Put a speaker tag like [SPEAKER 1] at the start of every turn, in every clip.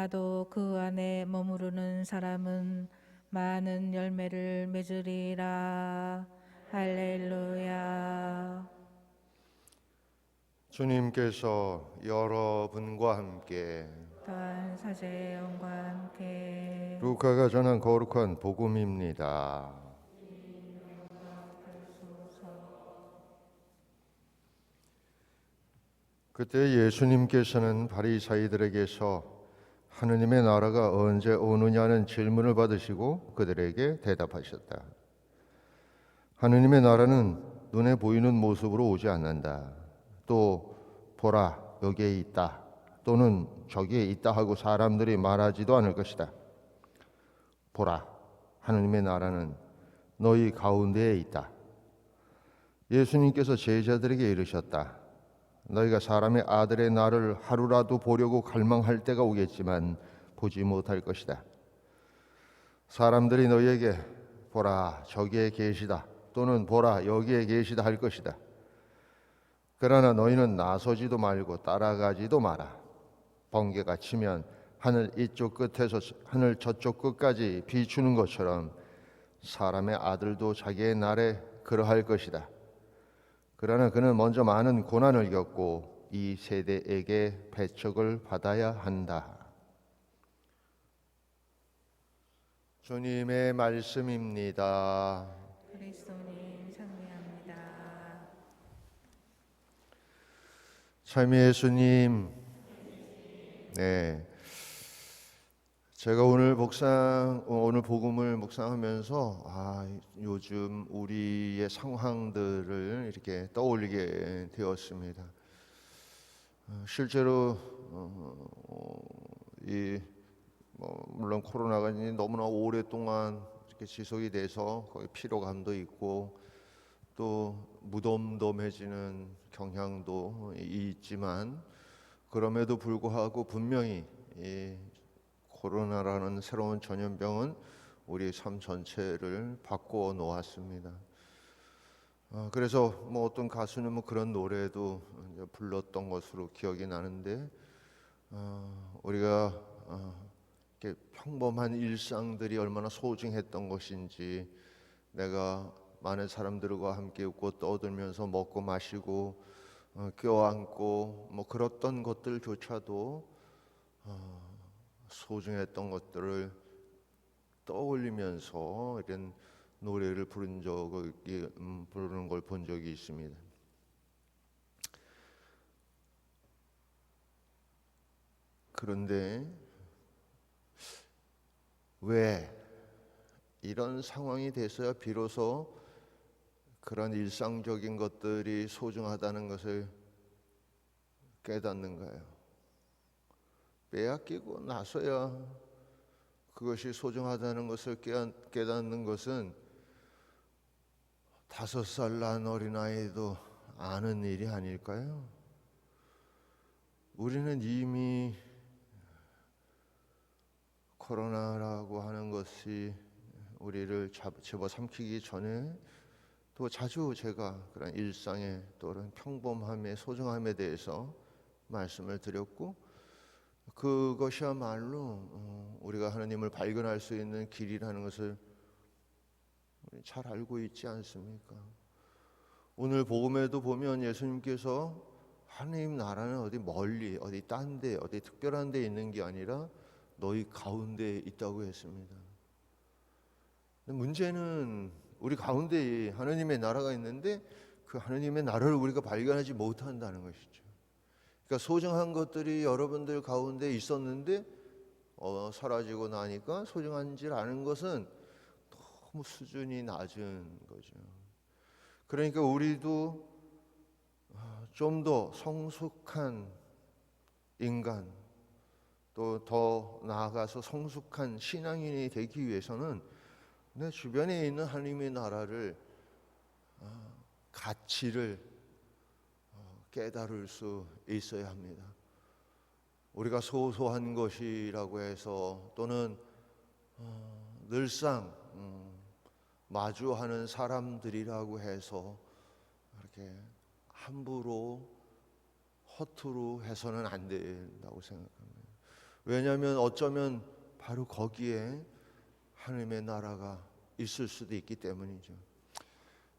[SPEAKER 1] 나도 그 안에 머무르는 사람은 많은 열매를 맺으리라. 할렐루야.
[SPEAKER 2] 주님께서 여러분과 함께
[SPEAKER 1] 또한 사제의 영과 함께
[SPEAKER 2] 루카가 전한 거룩한 복음입니다. 그때 예수님께서는 바리사이들에게서 하느님의 나라가 언제 오느냐는 질문을 받으시고 그들에게 대답하셨다. 하느님의 나라는 눈에 보이는 모습으로 오지 않는다. 또 보라 여기에 있다 또는 저기에 있다 하고 사람들이 말하지도 않을 것이다. 보라 하느님의 나라는 너희 가운데에 있다. 예수님께서 제자들에게 이르셨다. 너희가 사람의 아들의 날을 하루라도 보려고 갈망할 때가 오겠지만 보지 못할 것이다. 사람들이 너희에게 보라 저기에 계시다 또는 보라 여기에 계시다 할 것이다. 그러나 너희는 나서지도 말고 따라가지도 마라. 번개가 치면 하늘 이쪽 끝에서 하늘 저쪽 끝까지 비추는 것처럼 사람의 아들도 자기의 날에 그러할 것이다. 그러나 그는 먼저 많은 고난을 겪고 이 세대에게 배척을 받아야 한다. 주님의 말씀입니다.
[SPEAKER 1] 그리스도님 찬미합니다.
[SPEAKER 2] 참여 예수님, 네, 제가 오늘 복음을 묵상하면서 요즘 우리의 상황들을 이렇게 떠올리게 되었습니다. 실제로 물론 코로나가 너무나 오랫동안 이렇게 지속이 돼서 거기 피로감도 있고 또 무덤덤해지는 경향도 있지만 그럼에도 불구하고 분명히 이 코로나라는 새로운 전염병은 우리 삶 전체를 바꾸어 놓았습니다. 그래서 어떤 가수는 그런 노래도 불렀던 것으로 기억이 나는데 우리가 이렇게 평범한 일상들이 얼마나 소중했던 것인지, 내가 많은 사람들과 함께 웃고 떠들면서 먹고 마시고 껴안고 그랬던 것들조차도 소중했던 것들을 떠올리면서 이런 노래를 부르는 걸 본 적이 있습니다. 그런데 왜 이런 상황이 돼서야 비로소 그런 일상적인 것들이 소중하다는 것을 깨닫는가요? 빼앗기고 나서야 그것이 소중하다는 것을 깨닫는 것은 5살 난 어린아이도 아는 일이 아닐까요? 우리는 이미 코로나라고 하는 것이 우리를 집어삼키기 전에 또 자주 제가 그런 일상의 또는 평범함의 소중함에 대해서 말씀을 드렸고, 그것이야말로 우리가 하나님을 발견할 수 있는 길이라는 것을 잘 알고 있지 않습니까? 오늘 복음에도 보면 예수님께서 하나님 나라는 어디 멀리 어디 딴 데 어디 특별한 데 있는 게 아니라 너희 가운데에 있다고 했습니다. 문제는 우리 가운데에 하나님의 나라가 있는데 그 하나님의 나라를 우리가 발견하지 못한다는 것이죠. 그러니까 소중한 것들이 여러분들 가운데 있었는데 사라지고 나니까 소중한 줄 아는 것은 너무 수준이 낮은 거죠. 그러니까 우리도 좀 더 성숙한 인간, 또 더 나아가서 성숙한 신앙인이 되기 위해서는 내 주변에 있는 하나님의 나라를 가치를 깨달을 수 있어야 합니다. 우리가 소소한 것이라고 해서 또는 늘상 마주하는 사람들이라고 해서 이렇게 함부로 허투루 해서는 안 된다고 생각합니다. 왜냐하면 어쩌면 바로 거기에 하나님의 나라가 있을 수도 있기 때문이죠.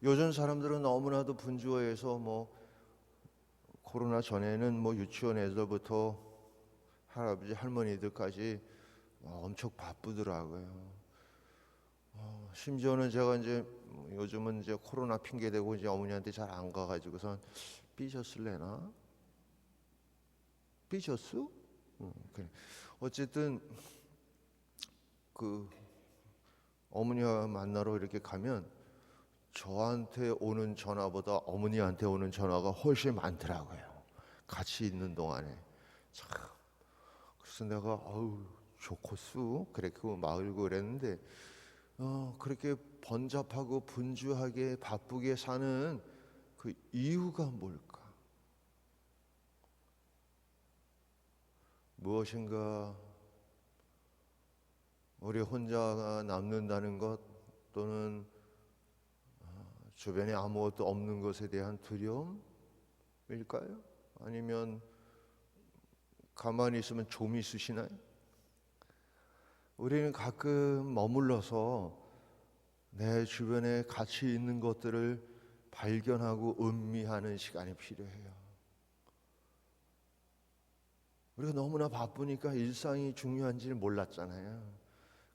[SPEAKER 2] 요즘 사람들은 너무나도 분주해서 코로나 전에는 유치원에서부터 할아버지 할머니들까지 엄청 바쁘더라고요. 심지어는 제가 이제 요즘은 이제 코로나 핑계 대고 이제 어머니한테 잘 안 가가지고선 삐졌을래나? 삐졌어? 그래. 어쨌든 그 어머니와 만나러 이렇게 가면 저한테 오는 전화보다 어머니한테 오는 전화가 훨씬 많더라고요. 같이 있는 동안에. 참. 그래서 내가 좋겠수 그렇게 말고 그랬는데 그렇게 번잡하고 분주하게 바쁘게 사는 그 이유가 뭘까? 무엇인가 우리 혼자가 남는다는 것 또는 주변에 아무것도 없는 것에 대한 두려움일까요? 아니면 가만히 있으면 좀이 쑤시나요? 우리는 가끔 머물러서 내 주변에 같이 있는 것들을 발견하고 음미하는 시간이 필요해요. 우리가 너무나 바쁘니까 일상이 중요한지를 몰랐잖아요.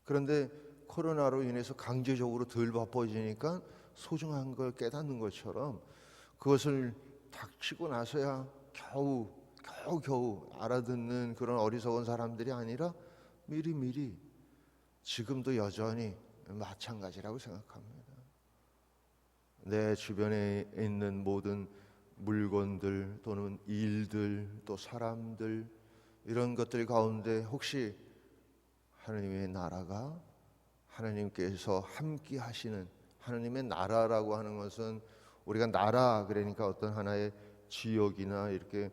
[SPEAKER 2] 그런데 코로나로 인해서 강제적으로 덜 바빠지니까 소중한 걸 깨닫는 것처럼 그것을 닥치고 나서야 겨우 알아듣는 그런 어리석은 사람들이 아니라 미리미리 지금도 여전히 마찬가지라고 생각합니다. 내 주변에 있는 모든 물건들 또는 일들 또 사람들 이런 것들 가운데 혹시 하나님의 나라가 하나님께서 함께 하시는 하나님의 나라라고 하는 것은 우리가 나라 그러니까 어떤 하나의 지역이나 이렇게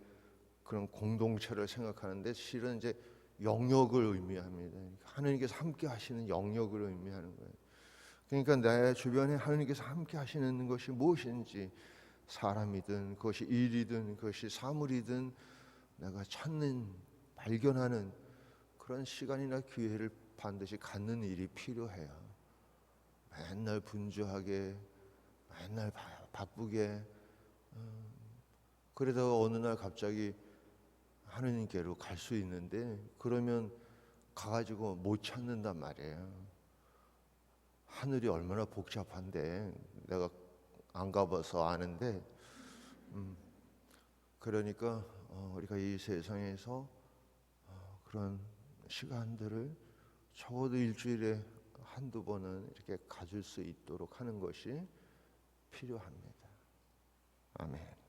[SPEAKER 2] 그런 공동체를 생각하는데 실은 이제 영역을 의미합니다. 하나님께서 함께 하시는 영역을 의미하는 거예요. 그러니까 내 주변에 하나님께서 함께 하시는 것이 무엇인지 사람이든 그것이 일이든 그것이 사물이든 내가 찾는 발견하는 그런 시간이나 기회를 반드시 갖는 일이 필요해요. 맨날 분주하게 맨날 바쁘게 그러다가 어느 날 갑자기 하느님께로 갈 수 있는데 그러면 가가지고 못 찾는단 말이에요. 하늘이 얼마나 복잡한데 내가 안 가봐서 아는데 그러니까 우리가 이 세상에서 그런 시간들을 적어도 일주일에 한두 번은 이렇게 가질 수 있도록 하는 것이 필요합니다. 아멘.